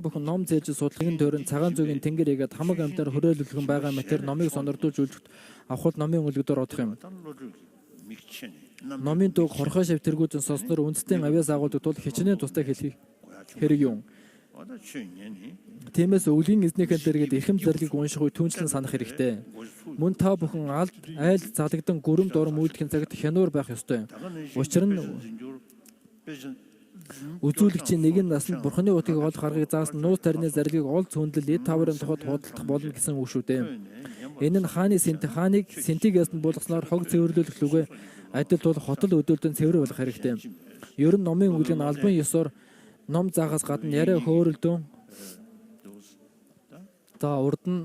Бүхэн ном зээж судлалын төрөн цагаан зүгийн тэнгэр игээд хамаг амьтаар хөрөөлөлгөн байгаа мэтэр номыг сонирдуулж үлдэхэд авахд номын өлгөдөр одох юм. Номын дууг хорхоо шавтэргүүжин сонсноор үндэстэн авьяас агуулдаг тул хичнээн тустай хэлхий хэрэг юм. Тиймээс өвлийн эзнийхэн дэргэд эрхэм зэрлийг унших үе түнчлэн санах хэрэгтэй. Мөн та бүхэн айл залгдан гүрэм дурам үйлдэхин цагт хянуур байх ёстой. Учир нь үзүүлэгчийн нэгэн насанд бурхны утгыг олох аргыг заасан нууц тарины зарлигийг ол цөөнлөл эд таврын тухайд худалдах болно гэсэн үг шүү дээ. Энэ нь хааныг сентиг ясанд болгосноор хог цэвэрлүүлэх лүгэ адил бол хотол өдөөлтөнд цэвэр болох хэрэгтэй. Ер нь номын үглийн албан ёсоор ном заахаас гадна яриа хөөрөлдөн урд нь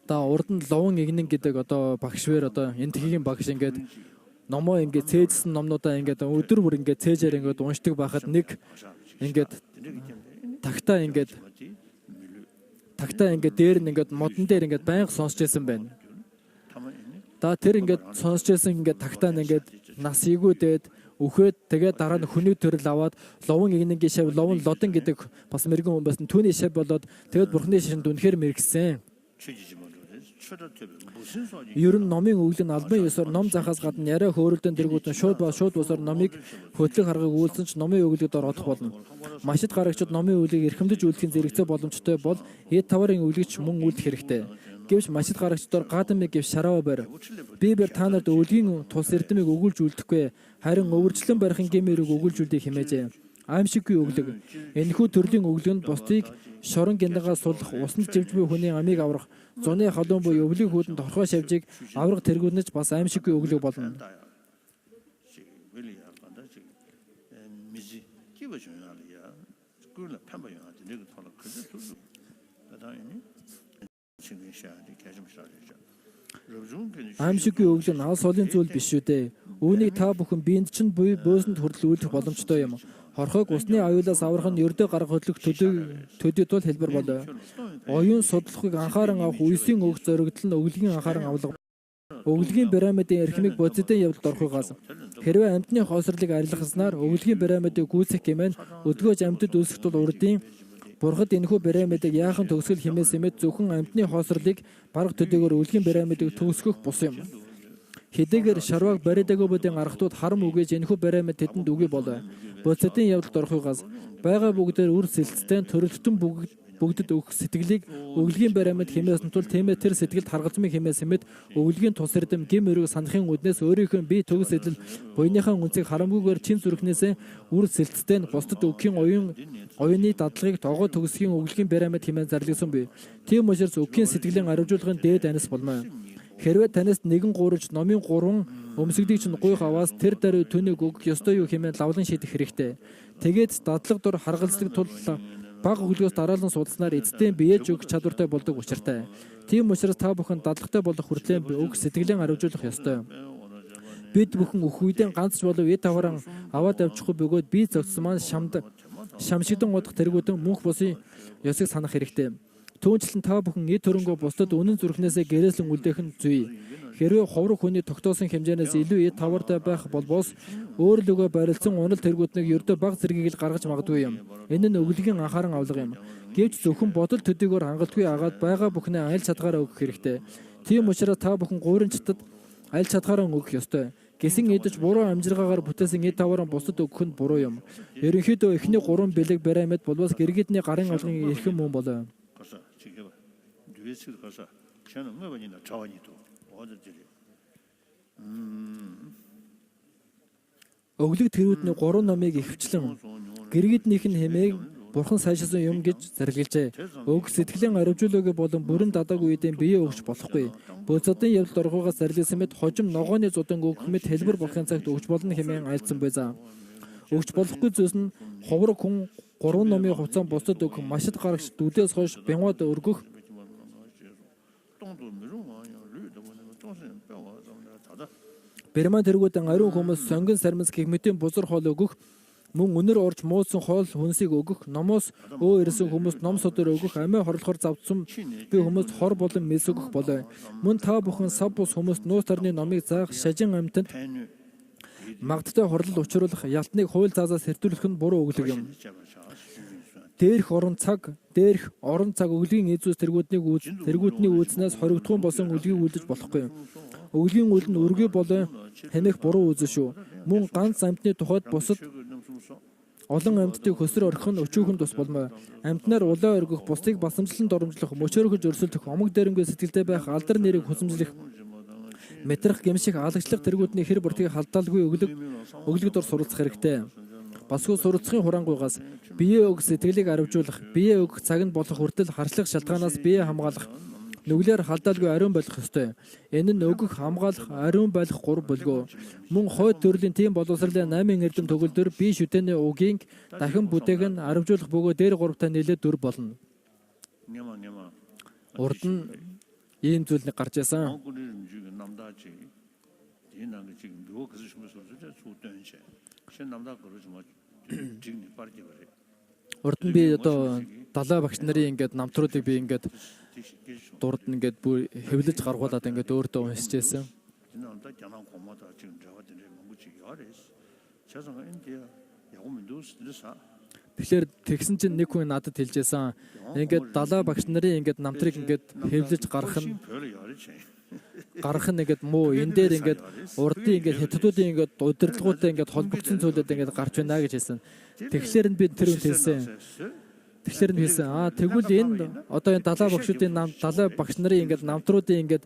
урд нь ловон игнэн гэдэг багш вэр энэ тхигийн багш ингээд номоо ингээд цээжсэн номнуудаа ингээд өдөр бүр ингээд цээжээр ингээд уншдаг байхад нэг ингээд тагтаа ингээд дээр нь ингээд модон дээр ингээд байнга сонсч байсан байна. Тэр ингээд сонсч байсан ингээд тагтаа нь ингээд нас игүүдээд өхөөд тэгээд дараа нь хүний төрөл аваад ловон игнэнгийн шав ловон лодон гэдэг бас мэрэгэн хүн байсан түүний шав болоод тэгээд бурхны шашинд үнэхээр мэрэгсэн. Ер нь номын үглийн албан ёсоор ном заахаас гадна яриа хөөрөлдөн дэргүүдэн шууд босоор номыг хөтлөх аргыг үйлсэн ч номын үглийг дор одох болно. Машид гарагчид номын үглийг эрхэмдэж үлдэхийн зэрэгцээ боломжтой бол эд таврын үглийг мөн үлдэх хэрэгтэй. Гэвч машид гарагчдоор гадамыг гэв шарава барь. Бибер та нарт өвлийн тус эрдэмийг өгүүлж үлдэхгүй харин өвөрчлөн барихын гэмээрийг өгүүлж үлдэх хэмээжээ. Аимшиггүй өглөг. Энэхүү төрлийн өглөг нь бусдыг шорон гиндагаас суллах, усанд живжгүй хүний амийг аврах, зуны халуун буй өвлийн хүйдэнд торхоо шавжийг аврах тэргүүнэж бас аимшиггүй өглөг болно. Аимшиггүй өглөг нь алс олын зүйл биш шүү дээ. Үүнийг та бүхэн биед чинь буй бөөсөнд хүртэл үйлдэх боломжтой юм. Хорхойг усны аюулаас аврах нь ердөө гарах хөдлөх төдий тул хэлбэр болоо. Оюун судлахыг анхааран авах үеийн өгч зоригдол нь өглөгийн анхааран авлага. Өглөгийн пирамидын эрхмийг бодитын явдалд орохоогоос хэрвээ амьтны хоосрлыг арилгаснаар өглөгийн пирамидыг гүйцэх гэмээр өдгөөж амьтад үүсэх тул урдын бурхад энэхүү пирамидыг яахан төгсгөл хэмээсэмэд зөвхөн амьтны хоосрлыг бараг төдийгөр өглөгийн пирамидыг төгсгөх бус юм. Хэдийгээр шарваг баридагободын аргатууд харам үгэж энэхүү пирамид тэдэнд үгүй болоо. Бодитын явдалд орохоогоос байгаа бүгдээр үр сэлцтэй төрөлтөн бүгдэд өгөх сэтгэлийг өглөгийн пирамид хэмээсэн тул тиймээ тэр сэтгэлд харгалзмын хэмээсэмэд өглөгийн тус эрдэм гим өрөг санахын үднээс өөрийнхөө бие төгс эдэл буйныхаа үнцийг харамгүйгээр чин зүрхнээсээ үр сэлцтэй бусдад өгөхийн оюуны дадлагыг тогоо төгсгийн өглөгийн пирамид хэмээн зарлигсан бий. Тийм учраас өгөхийн сэтгэлийн аривжуулгын дээд анис болмоо. Хэрвээ танаас нэгэн гуурж номын 3 өмсгдийг чинь гуйх аваас тэр даруй төнийг өгөх ёстой юу хэмээн лавлан шийдэх хэрэгтэй. Тэгээд дадлаг дур харгалздаг тул бага өглөөс дараалан судалснаар эцдийн биеж өгөх чадвартай болдог учиртай. Тийм учраас та бүхэн дадлагтай болох хүртлээр өг сэтгэлийн аривжуулах ёстой. Бид бүхэн өх үедээ ганц ч болов эд тавран аваад авчихгүй бөгөөд бие зогссон маань шамшигдан удах тэргүүдэн мөнх бусын ёсыг санах хэрэгтэй. Түүнчлэн та бүхэн эд хөрөнгөө бусдад үнэн зүрхнээсээ гэрээслэн үлдээх нь зүй. Хэрвээ ховрог хүний тогтоосон хэмжээнээс илүү эд тавартай байх болбоос өөр лөгөө барилдсан унал тэргүүднийг ердөө бага зэргийг л гаргаж магадгүй юм. Энэ нь өглөгийн анхааран авлага юм. Гэвч зөвхөн бодол төдийгөр хангалтгүй агаад байгаа бүхнээ аль чадгаараа өгөх хэрэгтэй. Тийм учраас та бүхэн гуйрынчдад аль чадгаараа өгөх ёстой. Гэсэн эдж буруу амжиргаагаар бүтээсэн эд тавран бусдад өгөх нь буруу юм. Ерөнхийдөө эхний 3 бэлэг пирамид болбоос гэргидний гарын алгын эрхэм мөн болоо. Өглөг тэрүүдний 3 номыг ихэвчлэн гэргиднийх нь хэмээг бурхан сайшаасан юм гэж зарлиглжээ. Өг сэтгэлийн аривжуулаагүй болон бүрэн дадаг үедээ бие өгч болохгүй. Бөөцөдийн явдалд оргоогоос зарлисан мэт хожим ногооны зудан өгөх мэт хэлбэр болохын цагт өгч болно хэмээн айлдсан байсан. Өгч болохгүй зүйлс нь ховрог хүн 3 номын хугацаанд бусдад өгөх машид гарагч дүдээс хойш бянгууд өргөх Берман тэргүүдэн ариун хүмүүс сонгон сармис гэх мэтийн бузар хоол өгөх Мөн өнөр орж муусан хоол хүнсийг өгөх, номоос өө ирсэн хүмүүст ном содор өгөх, амиа хорлохоор завдсан би хүмүүст хор болон мэс өгөх болоо. Мөн та бүхэн сав бус хүмүүст нууц тарны номыг заах, шажин амьтанд магадтай хорлол учруулах, ялтныг хууль заазаас сэртүүлэх нь буруу өглөг юм. Дээрх орон цаг өглөгийн Иесус тэргүүдний үйлснээс хоригдхон болсон өглөгийг үлдэж болохгүй. Өглөгийн үйл нь өргөй болоо хэмээх буруу үзэл шүү. Мөн ганц амьтны тухайд бусад олон амьтдыг хөсөр орхих нь өчүүхэн тус болмоо. Амьтнаар улаа өргөх, бусдыг басамжлан доромжлох, мөчөөрөхөж өрсөлдөх, омог дээрэнгүй сэтгэлдээ байх, алдар нэрийг хүсэмжлэх, мэтрэх, гэмших, алагчлах тэргүүдний хэр бүртгийг халдаалгүй өглөг дор суралцах хэрэгтэй. Басгүй суралцахын хураангуйгаас бие өг сэтгэлийг аривжуулах, бие өг цаг нь болох хүртэл харшлах шалтгаанаас бие хамгаалах, нүглээр халдаалгүй ариун болох ёстой. Энэ нь өгөх, хамгаалах, ариун байх 3 бөлгөө. Мөн хойд төрлийн тийм боловсролын 8 эрдэм төгөлдөр бие шүтээний угийн дахин бүтээг нь аривжуулах бөгөө дээр 3 нэлээд 4 болно. Урд нь ийм зүйлийг гарч ясан. Урд нь би одоо далай багш нарын ингээд намтруудыг би ингээд дурд нь ингээд бүр хэвлэж гаргуулад ингээд өөртөө уншижсэн. Тэгэхээр тэгсэн чинь нэг хүн надад хэлжсэн. Ингээд далай багш нарын ингээд намтрыг ингээд хэвлэж гаргах нь ингээд муу энэ дээр ингээд урдын ингээд хятадуудын ингээд удирдлагуудаа ингээд холбогдсон зүйлүүд ингээд гарч байна гэж хэлсэн. Тэгэхээр би тэр үнд хэлсэн. Тэгвэл энэ одоо энэ далай багш нарын ингээд намтруудын ингээд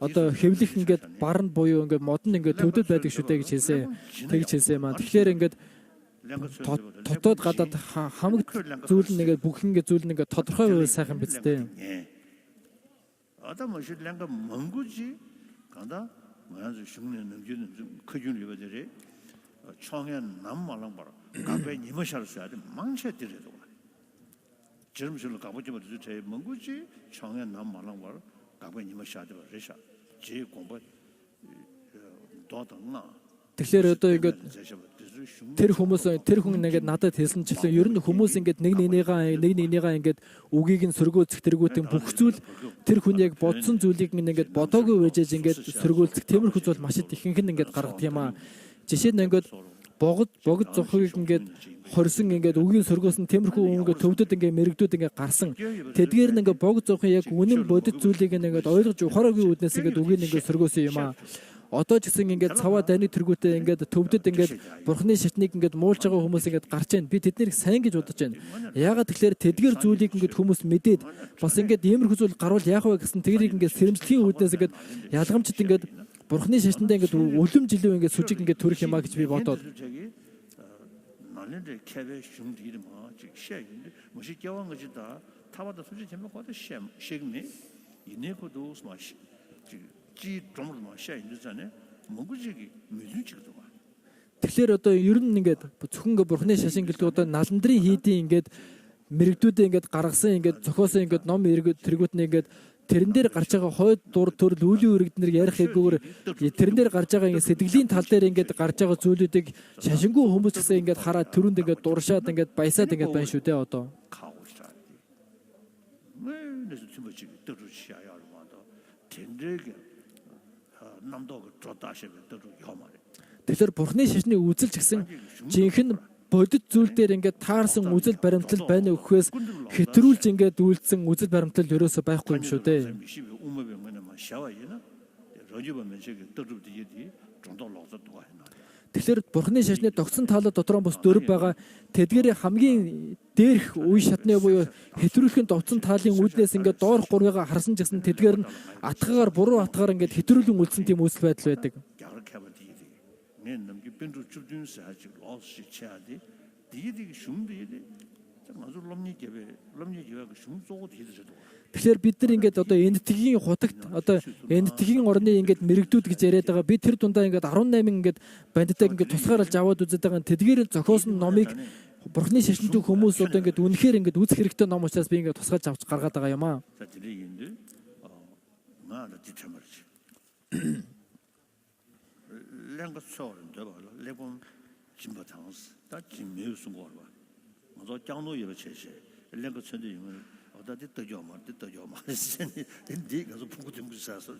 одоо хэвлэх ингээд бар нь буюу ингээд мод нь ингээд төвдөд байдаг шүү дээ гэж хэлсэн. Тэгж хэлсэн маа. Тэгэхээр ингээд дотоод гадаад хамаг зүйл нь ингээд бүх ингээд зүйл нь ингээд тодорхой байвал сайхан биз дээ. Adam aşırı lenga manguji kanda mayanzu şungne nemjun kujun libadere 청년 남말랑 봐라 가베 니머샤를 써야 돼 망셔들어도 지름실로 가보지 못해도 제 mangu지 청년 남말랑 봐라 가베 니머샤야 돼 레샤 제 공부 도도나 Тэгэхээр одоо ингээд тэр хүн ингээд надад хэлсэн чилээ ер нь хүмүүс ингээд нэг нэгнийгаа ингээд үгийг нь сөргүүлцэх тэргүүтэн бүх зүйл тэр хүн яг бодсон зүйлийг ингээд бодоогүй вэжэж ингээд сөргүүлцэх тиймэрхүү зүйл маш их ихэнх нь ингээд гаргадаг юм аа. Жишээ нь ингээд богд зохиог ингээд хорсон ингээд үгийн сөргөөсөн тиймэрхүү ингээд төвдөд ингээд мэрэгдүүд ингээд гарсан. Тэдгээр нь ингээд богд зохио яг үнэн бодит зүйлийг ингээд ойлгож ухаараагүй үднээс ингээд үгийг ингээд сөргөөсөн юм аа. Одоо ч гэсэн ингээд цаваа дайны тэргүүтээ ингээд төвдөд ингээд бурхны шатныг ингээд муулж байгаа хүмүүс ингээд гарч байна. Би тэднийг сайн гэж бодож байна. Яагаад тэгэхээр тэдгээр зүйлийг ингээд хүмүүс мэдээд бас ингээд иймэрхүү зүйл гарвал яах вэ гэсэн тэрийг ингээд сэрэмжлэхийн үүднээс ингээд ялгамжид ингээд бурхны шатндаа ингээд үлэм жилүү ингээд сүжиг ингээд төрөх юмаа гэж би бодоод. Тэгэхээр одоо ер нь ингээд зөвхөн ингээд бурхны шашин гэлдэг одоо наландрын хийдийн ингээд мэрэгдүүдээ ингээд гаргасан ингээд зохиосон ингээд ном тэргүүт нь ингээд тэрэн дээр гарч байгаа хойд дур төрөл үүлийн үрэгднэр ярих хэвгүйгээр тэрэн дээр гарч байгаа ингээд сэтгэлийн тал дээр ингээд гарч байгаа зүйлүүдийг шашингүй хүмүүс гэсэн ингээд хараад төрөнд ингээд дуршаад ингээд баясаад ингээд байна шүү дээ одоо. Тэгэхээр бурхны шашны үзэл ч гэсэн жинхэнэ бодит зүйл дээр ингээд таарсан үзэл баримтлал байна өгөхөөс хэтрүүлж ингээд үйлдсэн үзэл баримтлал ерөөсөө байхгүй юм шүү дээ. Тэгэхээр бурхны шашны тогтсон таалал дотор нь бус дөрв байгаа тэдгээрийн хамгийн дээрх үе шатны буюу хэтрүүлэхийн тогтсон таалын үүднээс ингээд доорх гурвыгаа харсан ч гэсэн тэдгээр нь атгаагаар буруу атгаар ингээд хэтрүүлэн үлдсэн тийм үзэл байдал байдаг. Тэгэхээр бид нар ингээд одоо энэтхэгийн хутагт одоо энэтхэгийн орны ингээд мэрэгдүүд гэж яриад байгаа. Би тэр дундаа ингээд 18 ингээд бандитаг ингээд тусгааралж аваад үзээд байгаа. Тэдгээр зохиосон номыг бурхны шашинтug хүмүүс одоо ингээд үнэхээр ингээд үзэх хэрэгтэй ном учраас би ингээд тусгаж авч гаргаад байгаа юм аа. 진보 당스 다 진매우 순고 봐. 먼저 장로 예배 제시. 일년 그 천대 이면 어디 떠줘 마. 네 가서 보고 좀 사서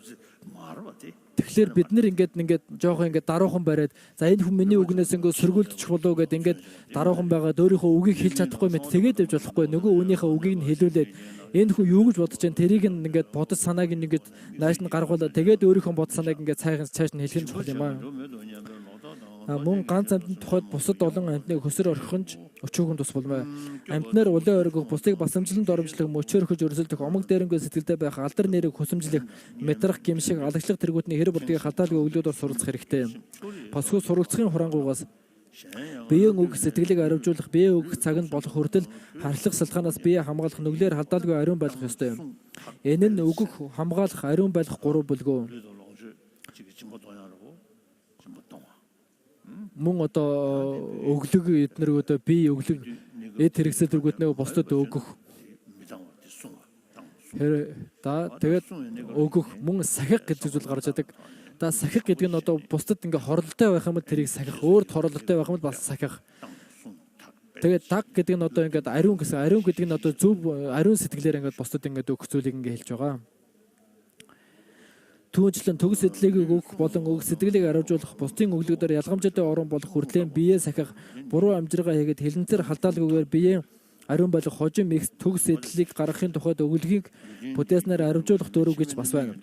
말아 봐대. Тэгэхээр бид нэр ингээд жоохон ингээд даруухан бариад за энэ хүн миний үгнээс ингээд сөргүүлдчих болов гэд ингээд даруухан байгаад өөрийнхөө үгийг хэлж чадахгүй мэт тэгээд явж болохгүй нөгөө үүнийхээ үгийг нь хэлүүлээд энэ хүн юу гэж бодож байна тэрийг нь ингээд бодож санааг нь ингээд нааш нь гаргуулаад тэгээд өөрийнхөө бод санааг ингээд цааш нь хэлэх нь чухал юм аа. Мөн ганц амьтны тухайд бусад олон амьтныг хөсөр орхинж өчөөгөн тус болмоо. Амьтнаар улаан оргих бусдыг басамжлан доромжлох мөчөөрөхөж өрсөлдөх омог дээрэнгүй сэтгэлдээ байх алдар нэрийг хөсөмжлөх мэтрах гимшиг алагчлах тэргүүтний хэр бүрдгийг хатаалгүй өглөөдөр суралцах хэрэгтэй. Босгүй суралцахын хурангуугаас биеийн үг сэтгэлийг аривжуулах, бие үг цаг нь болох хүртэл харшлах салтгаанаас бие хамгаалах нүглээр халдаалгүй ариун байх ёстой юм. Энэ нь өгөх, хамгаалах, ариун байх гурав бүлгөө. Мөн одоо өглөг эднэр одоо бие өглөг эд хэрэгсэл тэргүүтнээ бусдад өгөх. Тэгээд өгөх мөн сахих гэж зүйл гарч идэг. Сахих гэдэг нь одоо бусдад ингээ хорлолтой байх юм бол тэрийг сахих, өөрт хорлолтой байх юм бол бас сахих. Тэгээд даг гэдэг нь одоо ингээд ариун гэсэн. Ариун гэдэг нь одоо зөв ариун сэтгэлээр ингээд бусдад ингээд өгөх зүйлийг ингээ хэлж байгаа. Түүнчлэн төгс сэтлийг өгөх болон өгөх сэтгэлийг аривжуулах, бусдын өглөгдөр ялгамжаатай орон болох хүртлэн бие сахих, буруу амжиргаа хийгээд хилэнцэр халдаалгүйгээр биеийн ариун болох хожим их төгс сэтлийг гаргахын тухайд өглөгийг бүтээснээр аривжуулах дөрөв гэж бас байна.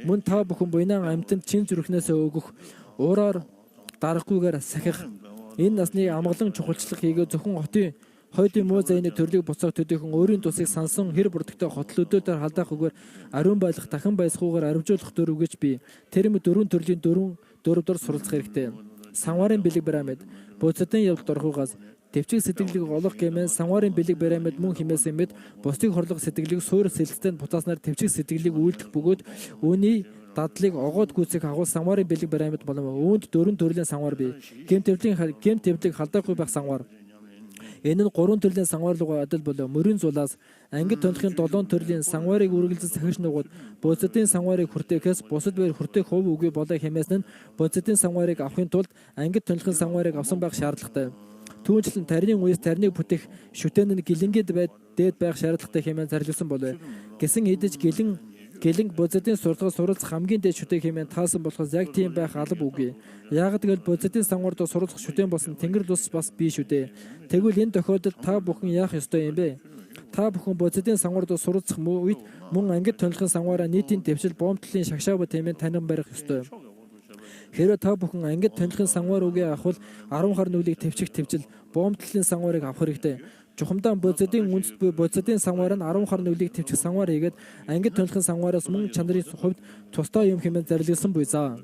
Мөн та бүхэн буйнаан амьтанд чин зүрхнээс өгөх, уураар дарахгүйгээр сахих, энэ насны амгалан чухалчлах хийгээ зөвхөн хойдын муу зайны төрлийг буцаах төдийхөн өөрийн тусыг сансан хэр бүрдэгтэй хотл өдөөдөр халдаах үгээр ариун байлах дахин байсгүйгээр аривжуулах дөрөв гэж би тэрм дөрвөн төрлийн дөрөвдөр суралцах хэрэгтэй. Санварын бэлэг пирамид бодцотын явдалд орохугаас төвчг сэтгэлийг олох гэмээр санварын бэлэг пирамид мөн химээс мэд бусдыг хорлох сэтгэлийг суур сэлцтэнд бутааснаар төвчг сэтгэлийг үйлдэх бөгөөд үүний дадлыг огоод гүйцэх агуул санварын бэлэг пирамид болон үүнд дөрвөн төрлийн санвар бий. Гэмт төвлийг халдаахгүй байх санвар. Энэ нь 3 төрлийн санваарлуугаа адил болоо мөрийн зулаас ангид тонхын 7 төрлийн санварыг үргэлжлэн сахиж нугууд бодцотын санварыг хүртээхээс бусад бээр хүртээх хувь үгүй болоо хэмээсэн нь бодцотын санварыг авахын тулд ангид тонхын санварыг авсан байх шаардлагатай. Түүнчлэн тарины үеэс тариныг бүтээх шүтэн нь гэлэнгээд дээд байх шаардлагатай хэмээн зарласан болов. Гэсэн хэдиж гэлэнг бодцотын сурталгаас суралцах хамгийн дээд шүтээ хэмээн таасан болохоос яг тийм байх алба үгүй. Яагад гэвэл бодцотын санвард суралцах шүтэн болсон тэнгэр лус бас бий шүү дээ. Тэгвэл энэ тохиолдолд та бүхэн яах ёстой юм бэ? Та бүхэн бодцотын санвард суралцах үед мөн ангид тонхын санвараа нийтийн дэвшил бомтлын шагшаав тэмээн танин барих ёстой. Хэрвээ та бүхэн ангид тонхын санвар үгээ авахвал 10 хар нүглийг төвчл бомтлын санварыг авах хэрэгтэй. Чухамдаа бодцотын үндэст буй бодцотын санвар нь 10 хар нүглийг төвчих санвар хийгээд ангид тонхын санвараас мөн чанарын хувьд тустай юм хэмээн зарлигсан буй за.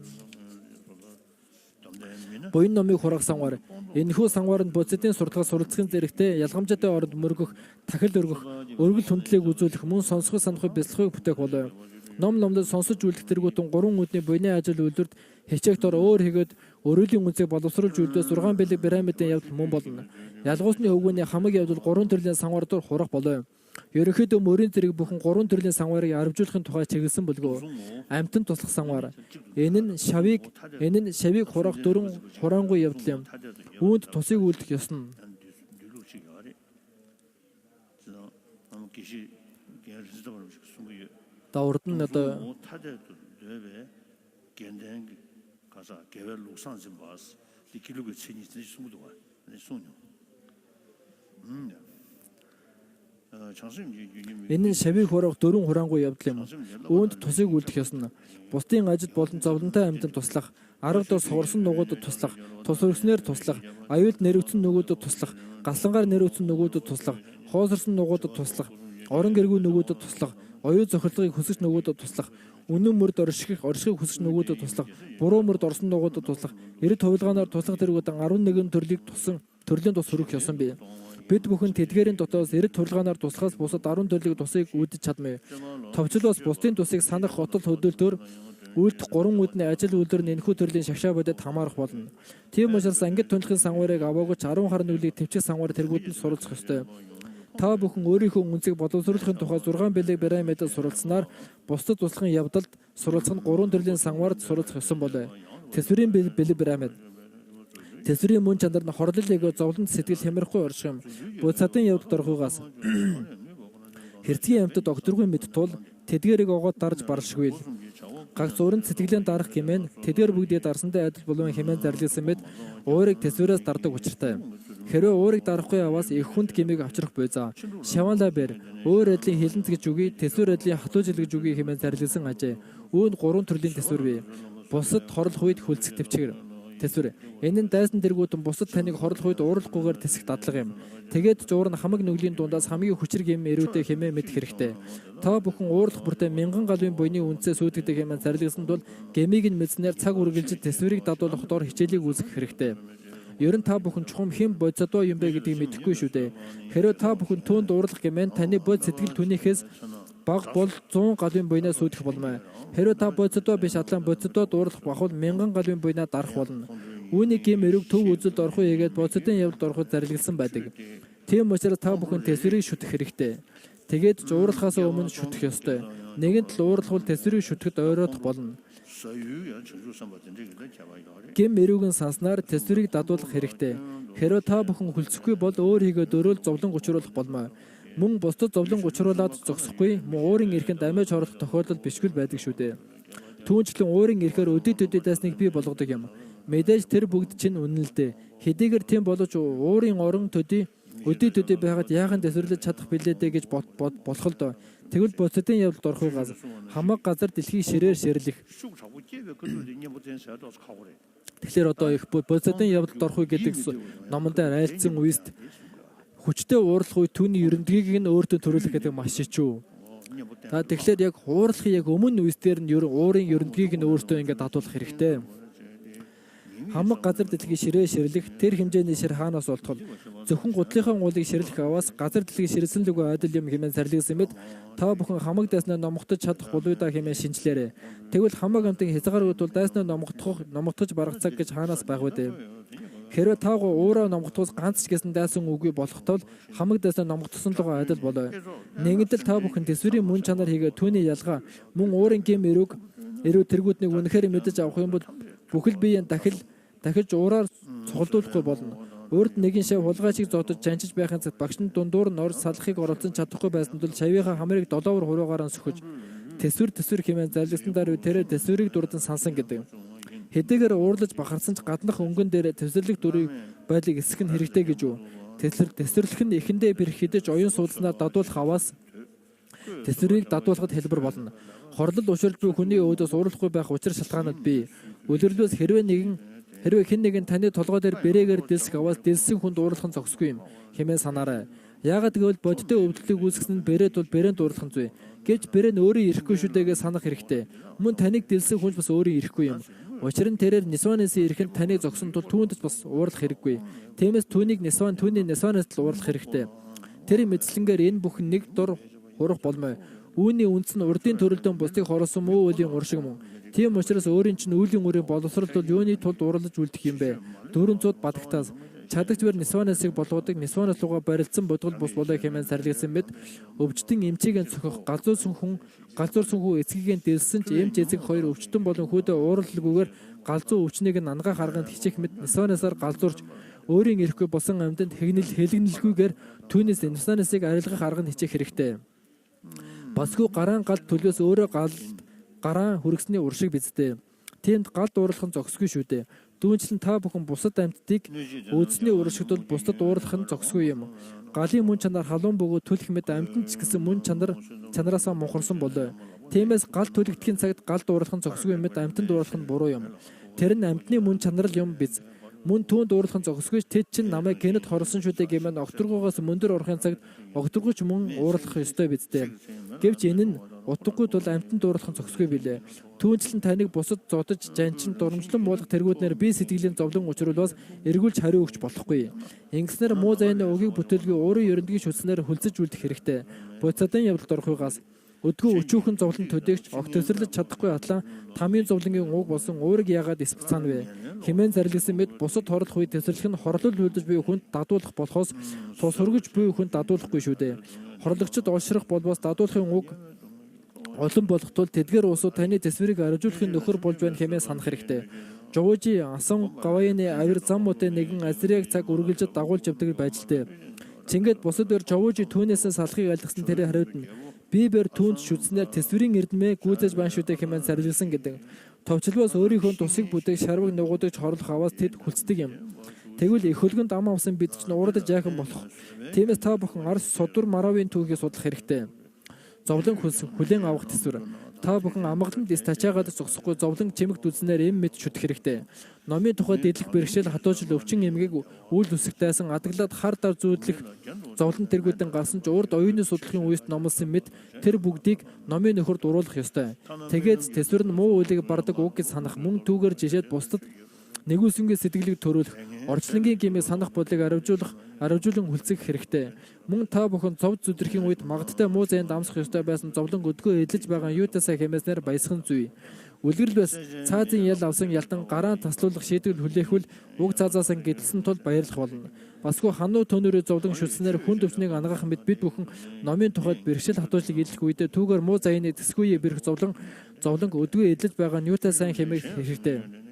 Буян номыг хурах санвар. Энэхүү санвар нь бодцотын сурталгаас суралцахын зэрэгтэй ялгамжаатай оронд мөргөх, тахил өргөх, өргөл хүндлийг үзүүлэх, мөн сонсох санахыг бяцлахыг бүтээх болов. Номлол сонсож үлдэх тэргүүтэн 3 өдний буйны ажил үйлдвэрт хичээгтор өөр хийгээд өрөөлийн үнцийг боловсруулж үлдээс 6 бэлэг пирамидын явдал мөн болно. Ялгуусны хөвгөний хамаг явдал 3 төрлийн санвар дор хурах болов. Ерөнхийдөө мөрийн зэрэг бүхэн 3 төрлийн санварыг аривжуулахын тухай чиглэсэн болов. Амьтан туслах санвар. Энэ нь шавийг хурах дөрвөн хураангуй явдал юм. Үүнд тусыг үлдэх ёсно. Урд нь одоо энэ нь шавийг хурах дөрвөн хураангуй явдал юм. Үүнд тусыг үлдэх ёсно. Бусдын ажил болон зовлонтой амьтанд туслах, арга дор суурсан нугуудад туслах, тус өргснээр туслах, аюулд нэрвэгдсэн нугуудад туслах, гаслангаар нэрвэгдсэн нугуудад туслах, хоосорсон нугуудад туслах, орон гэргүй нугуудад туслах, оюун цохилгыг хөсөж нөгөөдөд туслах, үнэн мөрд оршихыг хөсөж нөгөөдөд туслах, буруу мөрд орсон нөгөөдөд туслах, эрд хувилгаанаар туслах тэргүүдэн 11 төрлийн тус хүрэх ёсон бий. Бид бүхэн тэдгээрийн дотоос эрд хувилгаанаар туслахаас бусад 10 төрлийн тусыг үүдэж чадмаа. Товчлол бас бусдын тусыг санах хотол хөдөлтөөр үйлдэх 3 өдний ажил үйлдвэр нь энэхүү төрлийн шагшаа бодод хамаарах болно. Тийм учраас ангид тунхлын санварыг аваагч 10 хар нүглийг төвчих санвар тэргүүдэнд суралцах ёстой. Та бүхэн өөрийнхөө үнцийг боловсруулахын тухай 6 бэлэг пирамидад суралцсанаар бусдад туслахын явдалд суралцах нь 3 төрлийн санвард суралцах ёсон болов. Тэсвэрийн бэлэг пирамид. Тэсвэрийн мөн чанар нь хорлол яг зовлон сэтгэл хямрахгүй орших юм. Буцаадын явдалд орохугаас хэрцгий амьтад огторгүй мэд тул тэдгэрийг огоод дарж баршгүй л. Гагц уран сэтгэлийн дарах хэмээн тэдгэр бүгдээ дарсандаа адил болов хэмээн зарласан мэд уурыг тэсвэрээс дардаг учиртай. Хэрвээ уурыг дарахгүй яваас их хүнд гэмиг авчрах буй за. Шаваала бэр өөр эдлийн хилэнц гэж үгүй тэсвэр эдлийн хатуужил гэж үгүй хэмээн зарласан ажээ. Үүнд 3 төрлийн тэсвэр бий. Бусад хорлох үед хүлцэх төвчгэр. Тэсвэр. Энэ нь дайсан дэргүүдэн бусад таныг хорлох үед ууралгүйгээр тэсэх дадлага юм. Тэгээд зуур нь хамаг нүглийн дундаас хамгийн хүчрэг юм эрүүдээ хэмээн мэдэх хэрэгтэй. Та бүхэн уурлах бүртээ мянган галвын буйны үнцээ сүйтгэдэг хэмээн зарлигсан тул гэмийг нь мэдснээр цаг үргэлж тэсвэрийг дадуулах дор хичээлийг үүсгэх хэрэгтэй. Ер нь та бүхэн чухам хэн бодисодоо юм бэ гэдгийг мэдэхгүй шүү дээ. Хэрвээ та бүхэн түүнд уурлах гэмээн таны бод сэтгэл түүнийхээс баг бол 100 галвын буйнаа сүйтгэх болмоо. Хэрвээ та бодисодоо биш атлан бодисодод уурлах бахвал 1000 галвын буйнаа дарах болно. Үүнийг гэм эрэг төв үзэлд орох үегээд бодисодын явдалд ороход зарлигсан байдаг. Тийм учраас та бүхэн тэсвэрийг шүтэх хэрэгтэй. Тэгээд уурлахаас өмнө шүтэх ёстой. Нэгэнт л уурлахвал тэсвэрийг шүтгэхэд ойротох болно. Гэм эрүүгэн санснаар тэсвэрийг дадуулах хэрэгтэй. Хэрвээ та бүхэн хүлцэхгүй бол өөр хийгээ дөрөөл зовлон гучруулах болмоо. Мөн бусдад зовлон гучруулад зогсохгүй мөн уурын эрхэнд амиаж оруулах тохиолдол бишгүй байдаг шүү дээ. Түүнчлэн уурын эрхээр өдөд дайсныг бий болгодог юм. Мэдээж тэр бүгд чинь үнэн л дээ. Хэдийгээр тийм боловч уурын орон төдий өдөд байгаад яахан тэсвэрлэж чадах билээ дээ гэж болох л доо. Тэгвэл бодисодын явдалд орохуйгаас хамаг газар дэлхийг ширээр ширлэх. Тэгэхээр одоо их бодисодын явдалд орохуй гэдэг номонд айлцсан үест хүчтэй уурлах үе түүний ерөндөгийг нь өөртөө төрүүлэх гэдэг маш шичүү. За тэгэхээр яг уурлахын яг өмнө үеэр нь уурын ерөндөгийг нь өөртөө ингээд дадуулах хэрэгтэй. Хамаг газар дэлхийг ширээ ширлэх тэр хэмжээний шир хаанаас болтгол зөвхөн гутлынхаа уулыг ширлэх аваас газар дэлхийг ширсэн л үгүй адил юм хэмээн зарлигсан мэд та бүхэн хамаг дайснаа номготож чадах болов да хэмээн шинжлээрэ. Тэгвэл хамаг амтын хязгаарууд бол дайснаа номготгож барах цаг гэж хаанаас байх вэ дээ? Хэрвээ та уураа номготгоос ганц ч гэсэн дайсан үгүй болохтол хамаг дайснаа номготсон лугаа адил болоо. Нэгэнтэл та бүхэн тэсвэрийн мөн чанар хийгээ түүний ялгаа мөн уурын гэм эрүү тэргүүднийг үнэхээр мэдэж авах юм бол бүхэл биеийн дахиж уураар цуглуулахгүй болно. Өөрт нэгэн шав хулгай шиг зодож жанчиж байхын цагт багш нь дундуур нь орж салахыг оролцсон чадахгүй байсан тул шавийнхаа хамрыг долоовор хуруугаараа сөхөж тэсвэр хэмээн зарлигсан дараа тэрэ тэсвэрийг дурдан сансан гэдэг. Хэдийгээр уурлаж бахарсан ч гаднах өнгөн дээр тэсвэрлэх дүрийг байдлыг эсэх нь хэрэгтэй гэж үү. Тэсвэрлэх нь эхэндээ бэрх хідэж оюун суудлснаар дадуулах аваас тэсвэрийг дадуулахад хэлбэр болно. Хорлол учирч буй хүний өөдөөс уурлахгүй байх учир шалтгаанууд бий. Үлгэрлээс хэрвээ хэн нэгэн таны толгой дээр бэрээгээр дэлсэх аваас дэлсэн хүнд уурлах нь зохисгүй юм хэмээн санаарай. Яагаад гэвэл бодиттой өвдлөлийг үүсгэсэн нь бэрээд бол бэрээнд уурлах нь зүй. Гэвч бэрээ нь өөрөө ирэхгүй шүү дээгээ санах хэрэгтэй. Мөн таныг дэлсэн хүн бас өөрөө ирэхгүй юм. Учир нь тэрээр Нисванэсийн ирэхэнд таныг зогсон тул түүнд бас уурлах хэрэггүй. Тиймээс түүний Нисванэс л уурлах хэрэгтэй. Тэр мэдлэнгээр энэ бүхэн нэг дор хурах болмоо. Үүний үндэс нь урдын төрөлдөн бусдыг хороосон муу үеийн ур шиг мөн. Тийм учраас өөрийн чинь үеийн үрийн боловсрол бол юуны тулд уурлаж үлдэх юм бэ? 400 бадагтаас чадагч бэр Нисванэсийг болгодог Нисванэс руугаа барилдсан бодгол бус болоо хэмээн зарлигсан мэд өвчтөн эмчийг цохих галзуурсан хүн эцгийг нь дэлсэн ч эмч эцэг хоёр өвчтөн болон хүүдээ ууралгүйгээр галзуу өвчнийг нь ангаа харганд хичээх мэд Нисванэсаар галзуурч өөрийн ирэхгүй болсон амьтанд хэлгэнэлгүйгээр түүнээс Нисванэсийг арилгах арга нь хичээх хэрэгтэй. Басгүй гараан галд төлөөс өөрөө гараан хүргэсний ур шиг бизтэй. Тиймд галд уурлах нь зохисгүй шүү дээ. Дүүнчлэн та бүхэн бусад амьтдыг өөдсний уршигдвал бусдад уурлах нь зохисгүй юм. Галын мөн чанар халуун бөгөөд түлх мэд амьтан ч гэсэн мөн чанараасаа мухарсан болоо. Тиймээс гал түлэгдэхийн цагт галд уурлах нь зохисгүй мэд амьтанд уурлах нь буруу юм. Тэр нь амьтны мөн чанар л юм биз. Мөн түүнд уурлах нь зохисгүй тэд чинь намайг гэнэт хорсон шүү дээ гэмээр огторгоогоос мөндөр орохын цагт огторгоч мөн уурлах ёстой биз дээ. Гэвч энэ нь утгагүй тул амьтанд уурлах нь зохисгүй билээ. Түүнчлэн таныг бусад зодож жанчин дурамжлан буулгах тэргүүднэр бие сэтгэлийн зовлон учруулвас эргүүлж хариу өгч болохгүй. Ингэснээр муу зайны угийг бүтээлгүй өөрийн ерөндөгийг шүтснээр хүлцэж үлдэх хэрэгтэй. Буцаадын явдалд орохуйгаас өдгөө өчүүхэн зовлон төдийгч огт тесэрлэж чадахгүй атлан тамийн зовлонгийн уг болсон уурыг яагаад эсбцаана вэ? Хэмээн зарлигсан мэд бусад хорлох үе тесэрлэх нь хорлол үлдэж буй хүнд дадуулах болохоос тус хөргөж буй хүнд дадуулахгүй шүү дээ. Хорлогчд олшрох болбоос дадуулахын уг олон болох тул тэдгээр уусууд таны тэсвэрийг арилжуулахын нөхөр болж байна хэмээн санах хэрэгтэй. Жовжи асан гавайны авир зам мөтэ нэгэн Азриаг цаг үргэлж дагуулж явдаг байжлаа. Чингэд бусад өр Жовжи түүнээс салахыг айлгсан тэрээр хариудна. Би бэр түүнд шүтснээр тэсвэрийн эрдмээ гүйцэж байна шүү дээ хэмээн зарласан гэдэг. Товчлбоос өөрийнхөө тусыг бүдэг шарваг нугуудаж хорлох аваас тэд хүлцдэг юм. Тэгвэл их хөлгөнд ам авсан бид ч уурдаж яахан болох. Тиймээс та бүхэн арс содор маравын түүхийг судлах хэрэгтэй. Зовлон хүлээн авах төсвөр. Та бүхэн амгалан дэс тачаагаад зогсохгүй зовлон чимэгт үзнээр эм мэд шүтэх хэрэгтэй. Номын тухай дэдлэх бэрхшээл хатуужил өвчин эмгийг үйл үсэгтэйсэн адаглаад хар дар зүүдлэх зовлон тэргүүдэн гарсан ч урд оюуны судлахын үест номлосон мэд тэр бүгдийг номын нөхөрд уруулах ёстой. Тэгээд төсвөр нь муу үйлийг бардаг үг гэж санах мөн түүгээр жишээд бусдад нэгүсэнгийн сэтгэлийг төрүүлэх, орчлонгийн гимийг санах бодлыг аравжуулан хүлцэх хэрэгтэй. Мөн та бүхэн зов зүдрэхийн үед магадтай муу зайд амсах ёстой байсан зовлон өдгөө эдлэж байгаа юутасаа хэмээснээр баясган зүй. Үлгэрл бас цаазын ял авсан ялтан гараа таслуулах шийдвэр хүлээхвэл уг цааzaасан гэдэлсэн тул баярлах болно. Басгүй хануу төнөрөө зовлон шүтснээр хүн төвчнийг ангаах мэд бид бүхэн номын тухайд бэрхшээл хатуужлыг илэх үедээ түүгээр муу зайны тэсгүй бэрх зовлон өдгөө эдлэж байгаа юутасаа хэмээх хэрэгтэй.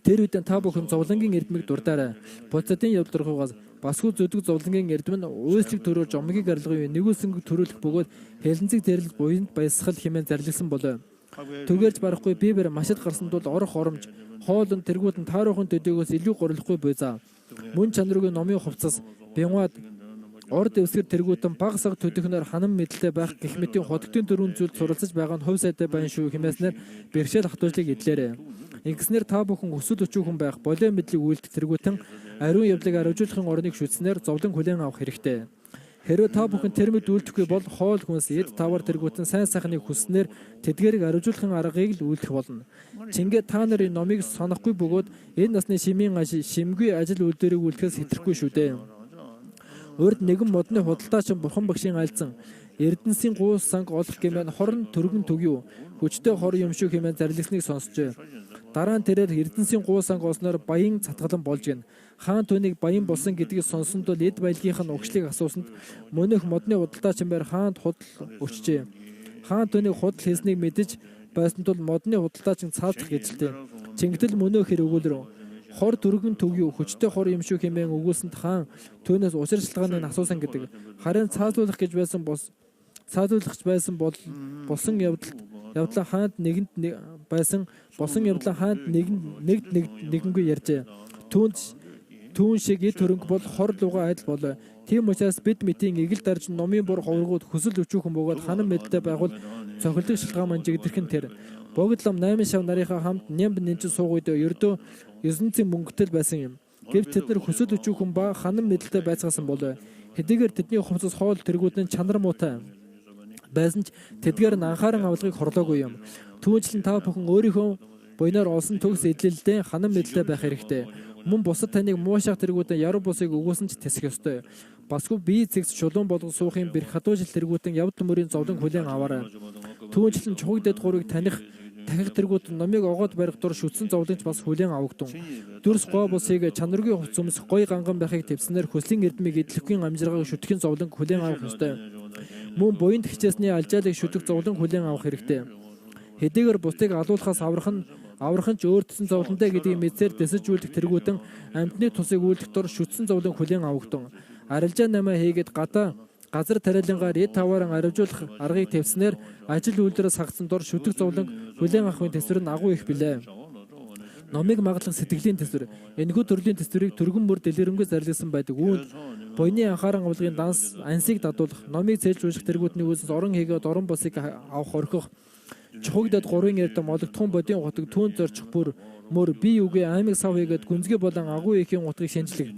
Тэр үедээ та бүхэн зовлонгийн эрдмийг дурдаарай. Буцаадын явдларгуугаас басгүй зүдэг зовлонгийн эрдэм нь үйлчлэг төрөө жомгийн гарлагын нэгүсэнг төрүүлэх бөгөөд хэлэнцэг зэрлэл буйнд баясгал хэмээн зарласан болоо. Түгээрж барахгүй бибэр машид гарсан тул орох оромж, хоолн тэргүүд нь тааруухан төдийгөөс илүү горлохгүй буйзаа. Мөн чанаргүй номын хувцас, бянгууд орд өвсгэр тэргүүтэн баг саг төдөхнөр ханам мэдлээ байх гэх мэтийн хотгтын дөрвөн зүйлд суралцаж байгаа нь хувь сайтай байна шүү хэмээснээр бэрхшээл хатуужлыг эдлээрэй. Ингэснээр та бүхэн өсөл өчүүхэн байх болоо мэдлэг үйлдэх тэргүүтэн ариун явдлыг аравжуулахын орныг шүтснээр зовлон хүлээн авах хэрэгтэй. Хэрвээ та бүхэн тэрмэд үйлдэхгүй бол хоол хүнс эд тавар тэргүүтэн сайн сайхныг хүснээр тэдгэрийг аравжуулахын аргыг л үйлдэх болно. Чингээ та нарын номыг санахгүй бөгөөд энэ насны шимийн шимгүй ажил үйл дээрийг үйлдэхээс хэтрэхгүй шүү дээ. Урд нэгэн модны худалдаач бурхан багшийн айлзан Эрдэнсийн гуус санг олох гэмээр хорон төргөн төгөв хүчтэй хор юм шүү хэмээн зарлагсныг сонсчээ. Дараа нь тэрээр Эрдэнсийн гуус санг олсноор баян цатгалан болж гин. Хаан түүнийг баян болсон гэдгийг сонсонд бол эд баялагийнх нь угшлыг асуусанд мөнөх модны худалдаач юмэр хаанд худал өчжээ. Хаан түүнийг худал хийснийг мэдэж байсан тул модны худалдаач нь цаалдах гэжэлтэй. Чингэтэл мөнөө хэр өгүүлрөө. Хор төргөн төгөв хүчтэй хор юм шүү хэмээн өгүүлсэнд хаан түүнээс учиршилгааныг асуусан гэдэг. Харин цаазуулах гэж байсан болсон явдлаа хаанд нэгэнд байсан болсон явдлаа хаанд нэгэнгүй ярьжээ. Түүн шиг эд хөрөнгө бол хор лугаа адил болоо. Тийм учраас бид мэтийн эгэл дарж номын бур ховргууд хүсэл өчүүхэн бөгөөд ханам мэдтэй байгуул цохилдог шилгаан манжигдэрхэн тэр. Богдлом 8 шав нарийнхаа хамт нямб нэнчин суугүйд ердөө 900 мөнгөтэй байсан юм. Гэвч тэд нар хүсэл өчүүхэн ба ханам мэдтэй байцгаасан болоо. Хэдийгээр тэдний хувцас хоол тэргүүд нь чанар муутай байсан ч тэдгээр нь анхааран авлагыг хорлоогүй юм. Түүнчлэн та бүхэн өөрийнхөө буйнаар олсон төгс эдлэлдээ ханам мэдтэй байх хэрэгтэй. Мөн бусад таныг муушаах тэргүүдэн яруу бусыг өгөөсөн ч тэсэх ёстой. Басгүй бие зэгс шулуун болгон суухын бэрх хатуужил тэргүүдэн явд төмөрийн зовлон хүлээн аваарай. Түүнчлэн чухагдад гурыг таних тэргүүд номыг огоод барих дур шүтсэн зовлонч бас хүлээн авагдсан. Дүрс гоо бусыг чанаргүй хувц өмс гой ганган байхыг төвснөр хөслийн эрдмийг эдлэхгүй амжиргааг шүтгэхийн зовлон хүлээн авах ёстой. Мөн буйнд хичээсний алжаалыг шүтэх зовлон хүлээн авах хэрэгтэй. Хэдийгээр бусдыг алуулахаас аврах нь ч өөртсөн зовлонтой гэдгийг мэдсээр дэсэж үлдэх тэргүүдэн амьтны тусыг үлдэх дор шүтсэн зовлон хүлээн авагдсан. Арилжаа намаа хийгээд газар тариалангаар эд тавааран аравжуулах аргыг тавьснаар ажил үйлдвэрээс хагацсан дор шүтэх зовлон хүлээн авахын төсвөр нь агуу их билээ. Номыг маглах сэтгэлийн төсвөр. Энэхүү төрлийн төсвөрийг түргэн мөр дэлгэрэнгүй зарласан байдаг. Үүнд буйны анхааран авлагын данс ансыг дадуулах, номыг цээлж унших тэргүүдний үйлс орон хийгээд орон босыг авах орхих, чухагдад гурван ярдам ологдхон бодийн утаг түүн зорчих бүр мөр бие үгүй аймаг сав хийгээд гүнзгий болон агуу ихийн утгыг шинжлэх.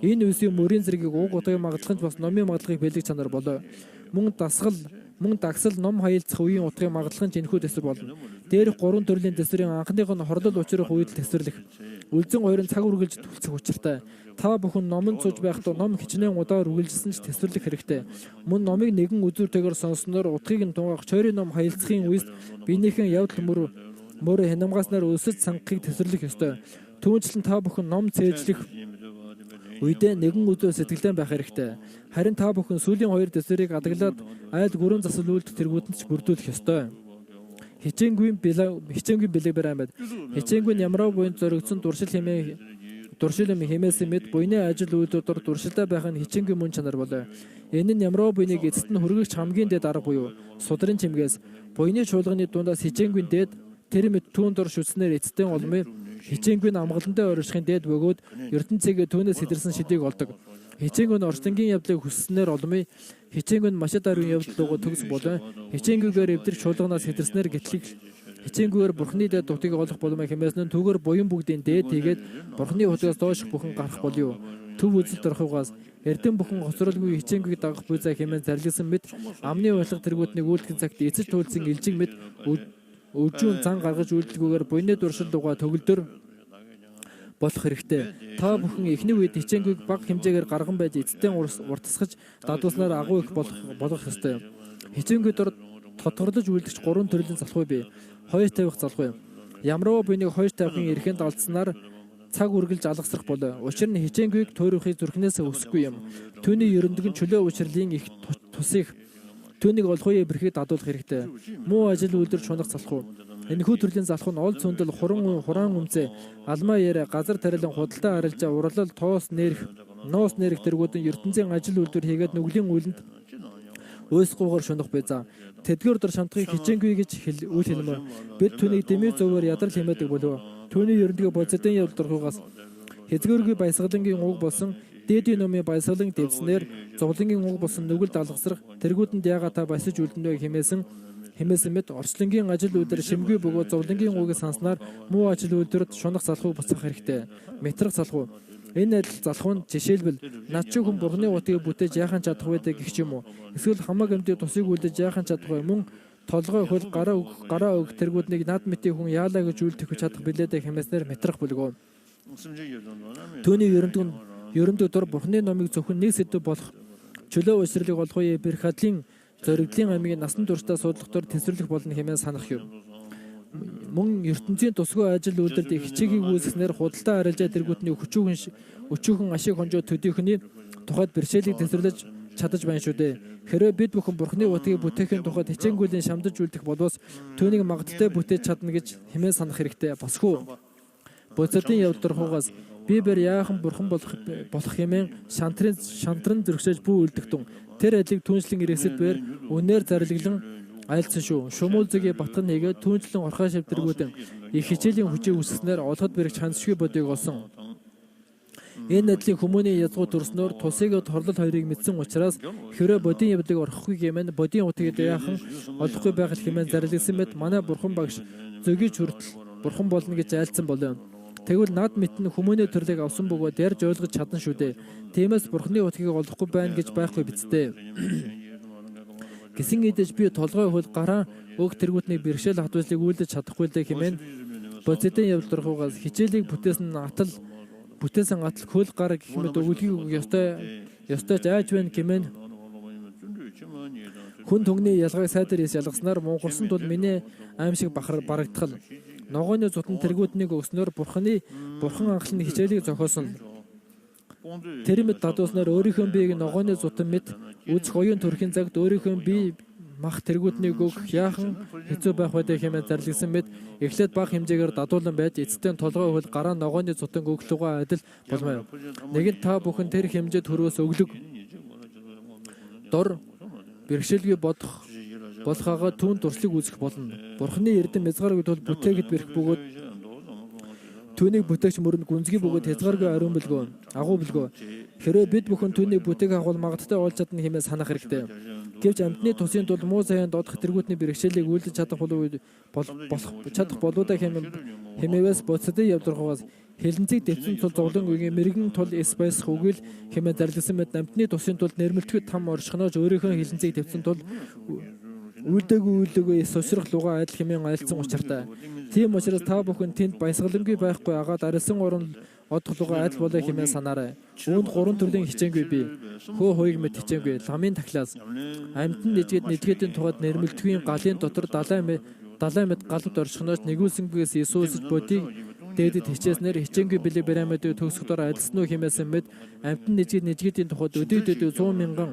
Энэ үсийн мөрийн зэргийг уг утгыг магадлахын бас номын магадлахыг бэлэг чанар болоо. Мөн дагсал ном хаялцах үеийн утгыг магадлахын энэхүү төсвөр болно. Дээрх гурван төрлийн төсвөрийн анхных нь хорлол учрах үед төсвөрлөх. Үлзэн хоёрын цаг үргэлж төлцөх учиртай. Та бүхэн номонд сууж байхдаа ном хичнээн удаагаар үргэлжилсэн ч төсвөрлөх хэрэгтэй. Мөн номыг нэгэн үзүүртэйгээр сонсноор утгыг нь тунгаах чойрын ном хаялцахын үед биенийхэн явдал мөр хянамгааснаар өсөж сангахыг төсвөрлөх ёстой. Түүнчлэн та бүхэн ном цээжлэх үедээ нэгэн үзүү сэтгэлдээ байх хэрэгтэй. Харин та бүхэн сүүлийн хоёр төсвөрийг адаглаад айл гүрэн засал үйлдэх тэргүүтэнд ч бүрдүүлэх ёстой. хичээнгүй бэлэг бараймад хичээнгүй ямраа буйнд зоригдсон туршил хэмээсэн мэд буйны ажил үйлдвэр туршилтаа байх нь хичээнгүй мөн чанар болоо. Энэ нь ямраа буйныг эцэст нь хүргэгч хамгийн дээд арга буюу судрын чимгээс буйны чуулганы дундаас хичээнгүй дээд тэр мэд түүн дор шүтснээр эцэстэн олмын хичээнгүй амгалантай оршихын дээд бөгөөд ертөнцийг түүнээс илэрсэн шидийг олдог. Хичээнгүй орчлонгийн явдлыг хүсснээр олмын хичээнгүй машид ариун явдал руу төгс болоо. Хичээнгүйгээр эвдэр чуулганаас хэтэрснээр гэтлийг хичээнгүйгээр бурхны дээд дутгийг олох болмоо хэмээсэн нь түүгээр буян бүгдийн дээд тэгээд бурхны хотоос доош бүхэн гарах болов. Төв үзэлт орохугаас эрдэм бүхэн хоцролгүй хичээнгүйг дагах буйзаа хэмээн зарлисан мэт амны байлга тэргүүтнийг үйлдэх цагт эцэж туулсан илжиг мэт өжүүн зан гаргаж үйлдэлгүйгээр буйны дуршил дугаа төгөлдөр болох хэрэгтэй. Та бүхэн эхний үед хичээнгүйг бага хэмжээгээр гарган байж эцэстэн уртасгаж дадууснаар агуу их болох ёстой. Хичээнгүй дор тодорлож үйлдэгч 3 төрлийн залхуй бий. Хойш тавих залхуй. Ямраа буйныг хойш тавихын эрхэнд алдснаар цаг үргэлж алгасрах болоо. Учир нь хичээнгүйг туйрахыг зүрхнээс өсөхгүй юм. Түүний ерөндөг нь чөлөө учрлын их тусыг түүнийг олохын бэрхийг дадуулах хэрэгтэй. Муу ажил үйлдвэр шунах залхуй. Энэхүү төрлийн залхуй нь ол цөндөл хураан өмцөө, алмаа яриа, газар тарилан худалдаа арилжаа, урлал, ноос нэрх тэргүүдэн ертөнцийн ажил үйлдвэр хийгээд нүглийн үйлэнд уйсгуугаар шунах байзаа. Тэдгээр дор шамтгыг хичээнгүй гэж үйл хэлмээр бид түүнийг дэмий зөвөр ядрал хэмээдэг болов. Түүний ерөндөг бодцодын явдалрахугаас хэзгээргүй баясгалангийн уг болсон дээдийн номын баясгалан дэвснэр зовлонгийн уг болсон нүгэлд алгасрах тэргүүдэнд яага та баясаж үлдэнэ хэмээсэн мэт орчлонгийн ажил үйлдвэр шимгүй бөгөөд зовлонгийн угийг санснаар муу ажил үйлдвэрт шунах залхуу буцах хэрэгтэй. Мэтрах залхуу. Энэ адил залхуу нь жишээлбэл над чи хүн бурхны утгийг бүтээж яахан чадах байдаг гэх юм уу? Эсвэл хамаг амьтыг тусыг үлдээж яахан чадах вэ? Мөн толгой хөл гараа өг тэргүүднийг над мэтийн хүн яалаа гэж үйлдэх чадах билээ хэмээснээр мэтрах бүлгөө. Түүний ерөндөг дор бурхны номыг зөвхөн нэг сэдв болох чөлөө уйсралыг олохын бэрх хадлын зоригдлын амийг насан туршдаа судлахтаар тэнцвэрлэх болно хэмээн санах юм. Мөн ертөнцийн тусгай ажил үйлдэлд хичээгийг үүсгэснээр худалдаа арилжаа тэргүүтний өчүүхэн ашиг хонжоо төдийхний тухайд бэрхшээлийг тэнцвэрлэж чадаж байна шүү дээ. Хэрвээ бид бүхэн бурхны утгийг бүтээхийн тухайд хичээнгүйлийн шамдаж үлдэх болвос түүнийг магадaltaй бүтээж чадна гэж хэмээн санах хэрэгтэй. Босгүй. Бодцодын явдалрахугаас Бибер яахан бурхан болох хэмээн шантран зөргшөөж бүү үлдэгтэн. Тэр адилыг түншлэн ирээсэд бээр үнээр зарлаглан айлцсан шүү. Шумуул зөгийн батхан нэгээ түншлэн орхоо шавдэргүүдэн их хичээлийн хүчийг үсгэснээр олоход бэрх чансшгүй бодыг олсон. Энэ адилын хүмүүний язгуу төрснөөр тусыг торлол хоёрыг мэдсэн учраас хэрвээ бодийн явдлыг орохгүй гэмээр бодийн утгийг яахан олохгүй байхад хэмээн зарлигсан мэт манай бурхан багш зөгийг хүртэл бурхан болно гэж айлцсан болов. Тэгвэл над мэднэ хүмүүний төрлийг авсан бөгөөд ярьж ойлгож чадна шүү дээ. Тиймээс бурхны утгийг олохгүй байна гэж байхгүй бидтэй. Гисэн идэж би толгой хөл гараа өг тэргүүтний бэрхшээл хатвчлыг үйлдэж чадахгүй л хэмээн бодцодын явдалрахугаас хичээлийг бүтээсэн атал хөл гар гэх мэт өгүүлгийг ёстой айж байна гэмээн хүн түгний ялгааг сайдар ялгаснаар мунхарсан тул миний аимшиг барагдтал ногооны зутан тэргүүднийг өгснөөр бурхан анхлын хичээлийг зохиосон. Тэр мэд дадууснаар өөрийнхөө биеийг ногооны зутан мэд үзэх оюун төрхийн цагт өөрийнхөө бие мах тэргүүднийг өгөх яахан хэцүү байх байдаг хэмээн зарлигсан мэд эхлээд бага хэмжээгээр дадуулан байж эцэстэн толгой хөл гараа ногооны зутан өгөхлөгөө адил болмоо. Нэгэнт та бүхэн тэр хэмжээд хөрөөс өглөг дор бэрхшээлгүй болохоогоо түүн туршлыг үүсгэх болно. Бурхны эрдэм хязгааргүй тул бүтээгэд бэрх бөгөөд түүнийг бүтээгч мөрөнд гүнзгий бөгөөд хязгааргүй ариун бэлгөө, агуу бэлгөө. Хэрвээ бид бүхэн түүнийг бүтээх агуул магадaltaй олж чадна хэмээн санах хэрэгтэй. Гэвч амьтны тусын тул муу саяын додох тэргүүтний бэрхшээлийг үйлдэж чадах болоодаа хэмээвээс бодцодын явдалрахугаас хилэнцэг дэвсэн тул зовлон үеийн мэрэгэн тул эсбайс үгэл хэмээн зарлигсан мэт амьтны тусын тул нэрмэлтгэд там оршихноож өөрийнхөө хилэнцэг дэвсэн тул үлдээгөө сосрох лугаа адил хэмээн айлцсан учиртай. Тийм учраас та бүхэн тэнд баясгалангүй байхгүй агаад арилсан орон одох лугаа адил болоо хэмээн санаарай. Үүнд 3 төрлийн хичээнгүй бий. Хөө хоёг мэд хичээнгүй, ламын тахлаас амьтан нэдгээдийн тухайд нэрмэлтгийн галын дотор далай мэд галд оршихноос нэгүүлсэнгээс Иесусж бодийг дээдэд хичээснээр хичээнгүй бэлэг баримтыг төгсгөөр адилсан уу хэмээсэн мэд амьтан нэдгээдийн тухайд өдөөдөд 100 мянган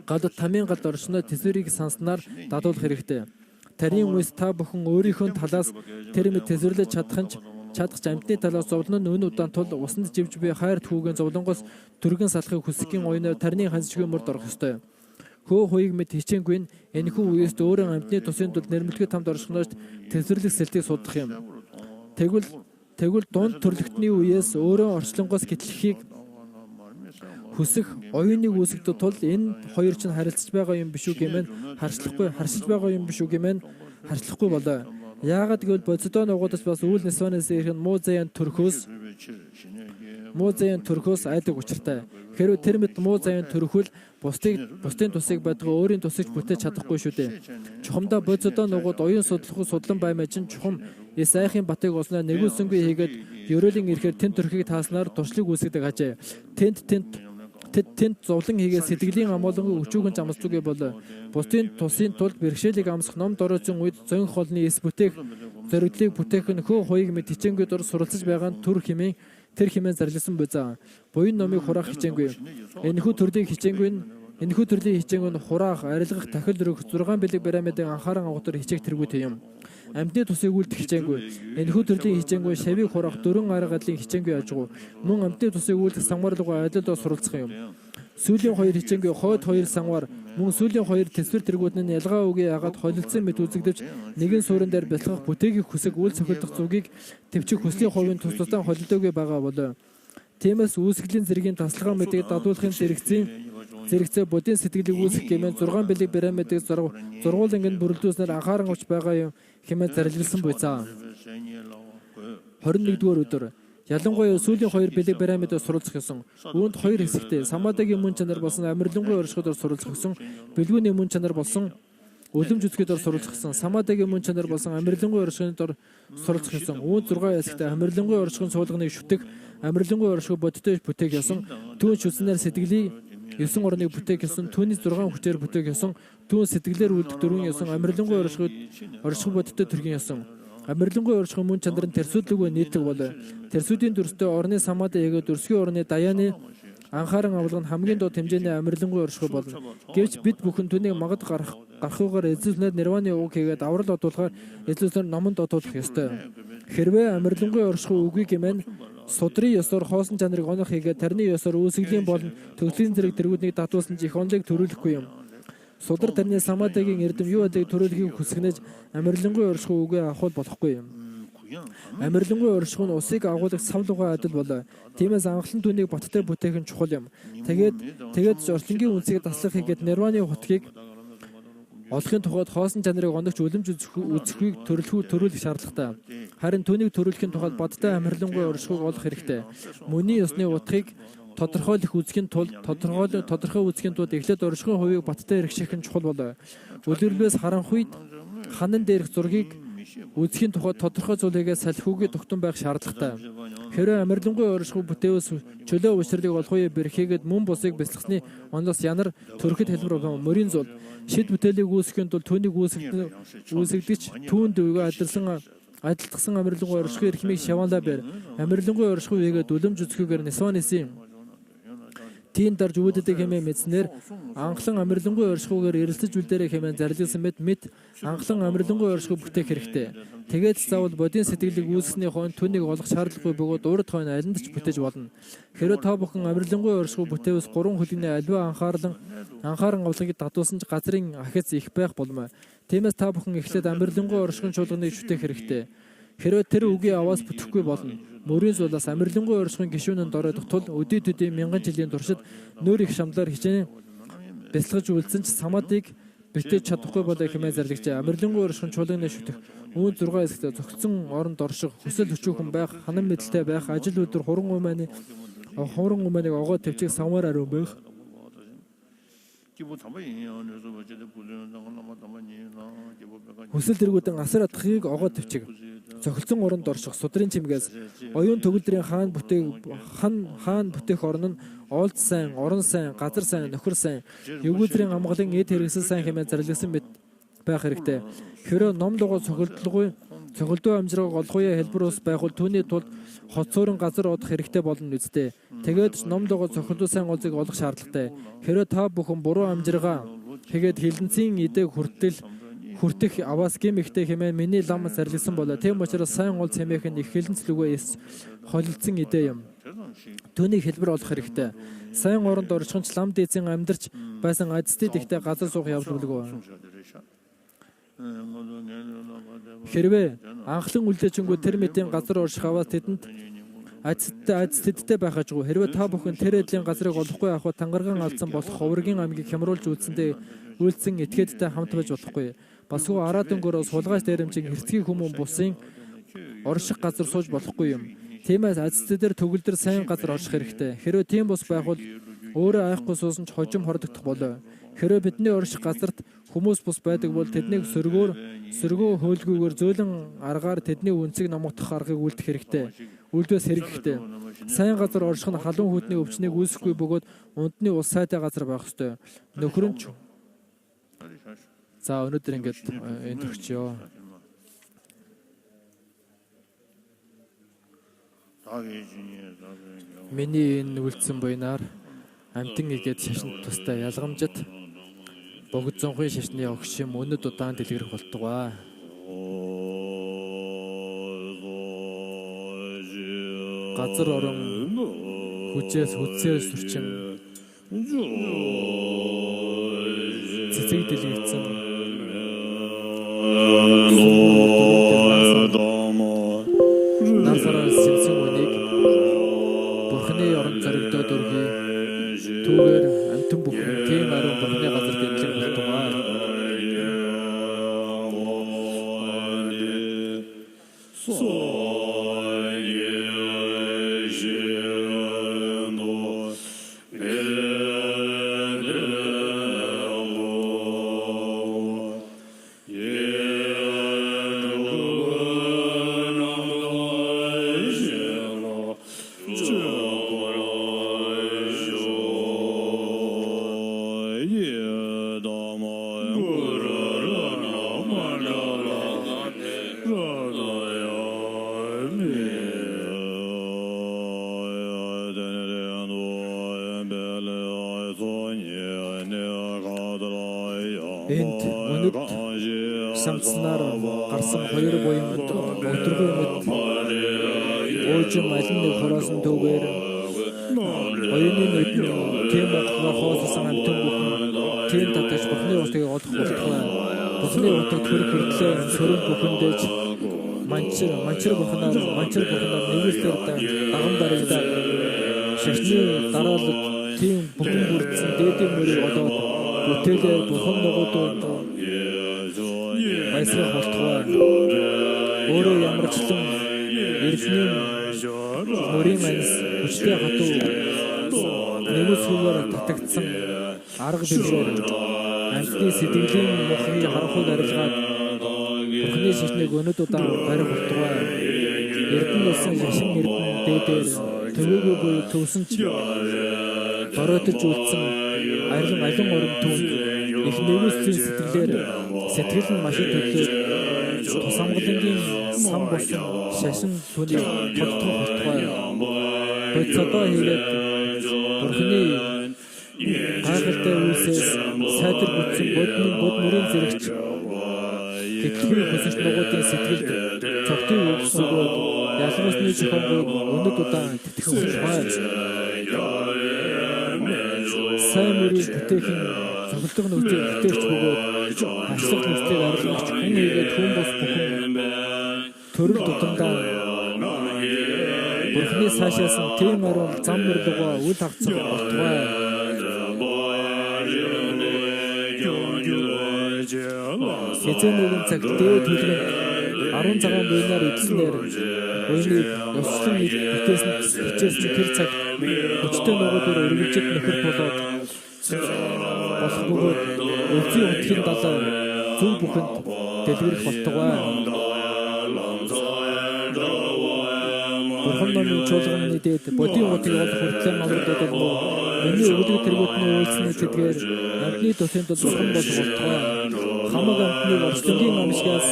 галд тамийн галд оршноо тэсвэрийг санснаар дадуулах хэрэгтэй. Тарийн үеэс та бүхэн өөрийнхөө талаас тэр мэд тезэрлэж чадах амтны талаас зовлон нь өн удаан тул усанд живж буй хайр түүгийн зовлонгоос түргэн салахыг хүсэхийн оюунаар тарны хансшгүй мөрд орох ёстой. Хөө хуйг мэд хичээнгүй энэхүү үеэс өөрийн амтны тусын тул нэрмэлгүй тамд оршихноос тезэрлэх сэлтийг судлах юм. Тэгвэл дунд төрлөختний үеэс өөрөө орчлонгоос гэтлэхийг хүсэх оюуныг үүсгэх тул энэ хоёр чинь харилцаж байгаа юм биш үү гэмээр харьцаж байгаа юм биш үү гэмээр харьцлахгүй болоо. Яагаад гэвэл бодитоо нугуудаас бас үйл нисванаас ирэх нь муу заяан төрхөөс айдаг учиртай. Хэрвээ тэр мэд муу заяан төрөхвөл бусдын тусыг бадгаа өөрийн тусыг бүтээж чадахгүй шүү дээ. Чухамдаа бодитоо нугууд оюун судлан баймаа чинь чухам сайхын батыг олсноо нэгүүлсэнгүй хийгээд ерөөлийн ирэхээр тэн төрхийг тааснаар туршлыг үүсгэдэг ажээ. Тэнд зовлон хийгээд сэтгэлийн амуулангүй өчүүгэн замсдаггүй болоо. Бусдын тусын тулд бэрхшээлийг амсах ном доройцын үед зөн холны эс бүтээх зориглыг бүтээх нь хөө хуйг мэд хичээнгүй дор суралцж байгаа нь тэр хэмээн зарласан буйзаа. Буян номыг хураах хичээнгүй. Энэхүү төрлийн хичээнгүй нь хураах, арилгах, дахил өргөх 6 бэлэг пирамидын анхааран агуулгаар хичээх тэргүүтэй юм. Амьтны тусыг үлдэх хичээнгүй. Энэхүү төрлийн хичээнгүй шавийг хураах 4 арга гадлын хичээнгүй ажгүй. Мөн амьтны тусыг үлдэх самгаарлгүй адилдаа суралцах юм. Сүүлийн 2 хичээнгүй хойд 2 самгаар мөн сүүлийн 2 тэсвэр тэргүүд нь ялгаа үгүй ягаад холилдсон мэт үзэгдэж нэгэн суурин дээр бэлтгэх бүтээгийн хүсэг үл цохилдох зүгийг төвчих хүслийн хувийн тусдаа холилдоогүй байгаа болоо. Тиймээс үүсгэлийн зэргийн тасалгаа мэдээ дадуулахын зэрэгцээ будын сэтгэлийг үүсгэх гэмээр 6 бэлэг пирамидыг зургууланганд бүрэлдүүлснээр анхааран авч байгаа юм хэмээн зарлилсан буйцаа. 21-р өдөр ялангуяа сүүлийн 2 бэлэг пирамидыг суралцах ёсон. Үүнд 2 хэсэгтэй Самадагийн мөн чанар болсон амирлангуй оршихоор суралцах ёсон. Бэлгүүний мөн чанар болсон үлэмж үзэхээр суралцах ёсон. Самадагийн мөн чанар болсон амирлангуй оршихын дор суралцах ёсон. Үүнд 6 хэсэгтэй амирлангуй оршихын суулганыг шүтэх, амирлангуй орших бодиттой бүтээх ёсон. Түүн шүтснээр сэтгэлийн 9 орныг бүтээх ёсон. Түүний 6 хүчээр бүтээх ёсон. Түүн сэтгэлээр үлдэх 4 ёсон. Амирлангуй орших бодиттой төргийн ёсон. Амирлангуй орших мөн чанар нь тэрсүүдлгүй нийтлэг болоо. Тэрсүүдийн дүрстэй орны самада ягаад дүрсгийн орны даяаны анхааран авалга нь хамгийн доод хэмжээний амирлангуй орших болно. Гэвч бид бүхэн түүнийг магад гарахуугаар эзлүүлснээр нирваны уг хийгээд аврал одуулахаар эзлүүлснээр номонд одуулах ёстой. Хэрвээ амирлангуй орших үгүй гэмээр судрын ёсоор хоосон чанарыг онох хийгээд тарны ёсоор үүсгэлийн болон төгслийн зэрэг тэргүүднийг датуулсан ч их онолыг төрүүлэхгүй юм. Судар тарны самадагийн эрдэм юу адыг төрүүлэхийг хүсгэнэж амирлангуй орших үгээ авах болохгүй юм. Амирлангуй орших нь усыг агуулгах савлуугаа адил болоо. Тиймээс анхлан түүнийг боттой бүтээх нь чухал юм. Тэгээд орчлонгийн үнсийг таслах хийгээд нирваны хутгийг олохын тухайд хоосон чанарыг ондогч үлэмж үзэхийг төрүүлэх шаардлагатай. Харин түүнийг төрүүлэхийн тухайд бодтой амирлангуй оршихыг олох хэрэгтэй. Мөний ёсны утгыг тодорхойлох үзэхийн тулд эхлээд оршихын хувийг баттай хэрэгших нь чухал болоо. Үлгэрлээс харанх үед ханан дээрх зургийг үзэхийн тухайд тодорхой зүйлээгээ салхиугийн тогтун байх шаардлагатай. Хэрвээ амирлангуй орших бүтээвс чөлөө уушралыг олох үе бэрхийгээд мөн бусыг бясалгасны оноос янар төрөхөд хэлбэр мөрийн зул шид бүтээлийг үүсгэхийн тулд түүнийг үүсгэгдэж түүнд үгээ адилтгсан амирлангуй оршихын эрхмийг шаваалаа бэр. Амирлангуй орших үегээд үлэмж үзэхүүгээр нисванэсийн тийм дарж үүддэг хэмээн мэдснээр анхлан амирлангуй оршихуугаар эрэлцэж үлдээрэй хэмээн зарлисан мэд анхлан амирлангуй оршихуг бүтээх хэрэгтэй. Тэгээд заавал бодийн сэтгэлийг үүсгэсний хойно түүнийг олох шаардлагагүй бөгөөд урд хойно алинд ч бүтээж болно. Хэрэв та бүхэн амирлангуй оршихуг бүтээвс 3 хөлний аливаа анхааран авлагыг дадуулсан ч газрын ахиц их байх болмоо. Тиймээс та бүхэн эхлээд амирлангуй оршихын чуулганыг шүтэх хэрэгтэй. Хэрвээ тэр үгийг аваас бүтэхгүй болно. Мөрийн зулаас амирлангуй оршихын гишүүнэнд оройдох тул өдөө мянган жилийн туршид нөр их шамлаар хичээн бясалгаж үлдсэн ч самадыг битэж чадахгүй болоо хэмээн зарлагчаа. Амирлангуй оршихын чуулганыг шүтэх. Үүнд 6 хэсэгтэй зохицсон оронд орших, хүсэл өчүүхэн байх, ханан мэдэлтэй байх, ажил өдөр хуран умааныг огоо төвчийг самаар ариун байх. Хүсэл тэргүүдэн асар атгахыг огоо төвчиг. Цохилсон оронд орших судрын чимгээс оюун төгөлдрийн хаан бүтээх орн нь оолд сайн, орон сайн, газар сайн, нөхөр сайн, өвгүүдрийн амгалан эд хэрэгсэл сайн хэмээн зарласан мэт байх хэрэгтэй. Хэрэв ном догоо цохилдуу амжиргааг олохуяа хэлбэр ус байхул түүний тулд хот суурин газар одох хэрэгтэй болно үсттэй. Тэгээд ном догоо цохилдуу сайн олзыг олох шаардлагатай. Хэрэв та бүхэн буруу амжиргаа хийгээд хилэнцийн эдэг хүртэл хүртэх аваас гэм ихтэй хэмээн миний лам зарлигсан болоо. Тэм учраас сайн гол цэмээх нь их хэлэнцлүгээс холилдсон идэ юм. Түүнийг хэлбэр олох хэрэгтэй. Сайн оронд орчхонч лам дээзийн амьдарч байсан адистид ихтэй газар суух явдалгүй. Хэрвээ анхлан үлдээчингүү тэр мэдийн газар орших аваас тэдэнд Адисттэй байхажгүй. Хэрвээ та бүхэн тэр эдлийн газрыг олохгүй авах тангаргаан алдсан болох ховргийн аймгийг хямруулж үйлцэн этгээдтэй хамт байж болохгүй. Басгүй араад өнгөөрөө сулгаач дээрэмжин хэрцгий хүмүүн бусын орших газар сууж болохгүй юм. Тиймээс адистээр төгөлдөр сайн газар орших хэрэгтэй. Хэрвээ тийм бус байхвал өөрөө айхгүй суусан ч хожим хордогдох болоо. Хэрвээ бидний орших газарт хүмүүс бус байдаг бол тэднийг сөргөө хөөлгүйгээр зөөлөн аргаар тэдний үнцгийг номогдох аргыг үлдэх хэрэгтэй. Үлдээс хэрэгтэй. Сайн газар орших нь халуун хүдний өвчнийг үүсэхгүй бөгөөд ундны ус сайтай газар байх ёстой. Нөхөр нь за өнөөдөр ингээд энэ төгчё. Миний энэ үлдсэн буйнаар амтэн игээд шашин тустай ялгамжид богд зонхын шашны огш юм өнөд удаан дэлгэрэх болтугай. Газар орон хүчээр сүрчин цэцэг дэлгэрсэн насараа сэлсэн үнийг Бурхны орон зоригдоод өргөе. Түүгээр амтэн бүхэн тийм ариун Бурхны газар дэвлэх болтугай. Энд өнөд самцнаар гарсан хоёр буянд өдргөө мэд өөжим алин нэг хороосон төвгээр хоёрын нүдний тийм хоосон амтэн бүхэн тийм татаж Бурхны утгыг олох болтугай. Бурхны утгыг төрөлтлөө сөрөг бүхэндэж манчир бурхнаар нэгүслэр даган баригдаа шашны дараалал тийм бүхэн бүрдсэн дээдийн мөрийг олоод бүтээлээр бурхан ногоодод байсрах болтугай. Өөрөө ямарчлан эрдэнийн мөрийн манс хүчтэй хатуу нэгүсгээр татагдсан арга бэлгээр амтны сэтгэлийн мохыг харанхуйг арилгаад Бурхны шашныг өнөд удаан барих болтугай. Эрдэнэ болсон шашин эрдэнэ дээдээр төвөөгөө буюу төвсөн ч дороотож үлдсэн алин орон түнд их нэгүслийн сэтгэл нь маш их төлөөд тусамгалангийн сан болсон шашин түүний тодтох болтугай. Боцоо хийгээд Бурхны гайхалтай үйлсээс сайдар бүтсэн бод мөрийн зэрэгч гэтлэгийн хөсөж нугуудын сэтгэлд цогтын өгсөгөөд ялгуусны зохиолыг өнөд удаан тэтгэх болтугай. Сайн мөрийг бүтээхэн цогтолдог нөхцөл бүтээгч бөгөөд ашлах нөхцөлийг арилгагч хүн хийгээд хүн бос бүхэн төрөл тутамдаа Бурхны цаашаасан тийм ариун зам мөрлөгөө үл хавцах болтугай. Хэзээ цагт дээд төлөв 10 цагаан буйнаар эдснээр буйныг ёслон бүтээсэн тэр цаг хүчтэй ногоодоор өргөжөд нөхөр болоод болох бөгөөд өлзий утгын далаа зөв бүхэнд дэлгэрэх болтугай. Бурхан номын чуулганы дээд бодийн утгыг олох хүртлээр намрагдаад бол миний өвлөг тэргүүтний үйлсний тэдгээр амтны төсөнд бурхан болох болтугай. Хамаг амтны орчлонгийн амшгаас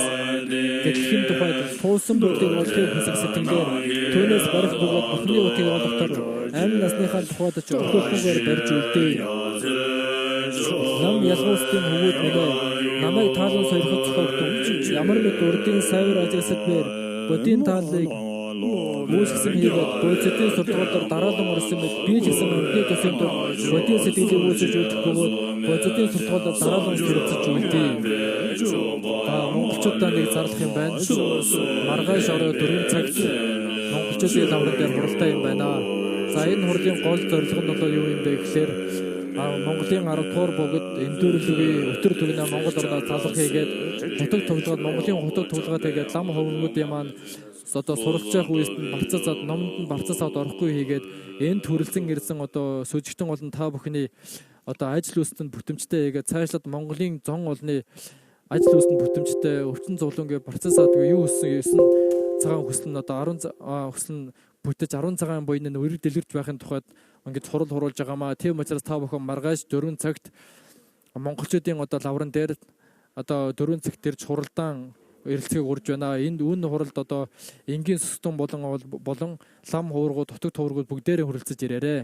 гэтлэхийн тухайд туусан бүгдийг олохыг хүсэх сэтгэлээр түүнээс барих бөгөөд Бурхны утгыг олохдоо амин насныхаа тухайд ч өхөөхгүйгээр барьж үлдээ. Нам ялгуустын хөвгүүд нэ намайг таалан сойрхож зохиогдсон. Ямар мэд урдын савир ажигсадбэр бодийн тааллыг үүсгэсэн хийгээд бодитын сурталчилгаар дараалан орсон мэт би ч гэсэн өнөөний төсөнд бодийн сэтгэлийг үүсгэж өгөх бөгөөд бодитын сурталчилгаар дараалан суралцж үлдээ. Монголчуудаа нэг зарлах юм байна. Маргааш орой 4 цагт монголчуудын лаврын дээр хуралдаа юм байна. За энэ хурлын гол зорилго нь бол юу юм бэ гэхээр Монголын 10 дугаар богд эндүрлэгийн өтөр төгнө Монгол орноо залах хийгээд хутаг тоглоод Монголын хутаг тоглоод тэгээд лам хөвгүүдийн маань одоо суралцж явах үеэс нь барцаад номонд нь барцаад орохгүй хийгээд энд төрөлцөн ирсэн одоо сүжигтэн болон та бүхний одоо ажил үйлсэнд бүтэмжтэй хийгээд цаашлаад Монголын зон олны ажил үйлсэнд бүтэмжтэй өвчин зовлонгийн барцаасаадгүй юу өссөн цагаан хүсэл нь одоо 10 хүсэл нь бүтэж 10 цагаан буйны өрөг дэлгэрч байхын тухайд ингээд хурал хуруулж байгаамаа. Тийм учраас та бүхэн маргааш 4 цагт монголчуудын одоо лавран дээр одоо 4 цагт ирж хуралдаан эрэлцээг урж байна. Энд үн хуралд одоо энгийн сүстэн болон лам хуургууд, дутаг туургууд бүгдээрээ хүрэлцэж ирээрээ.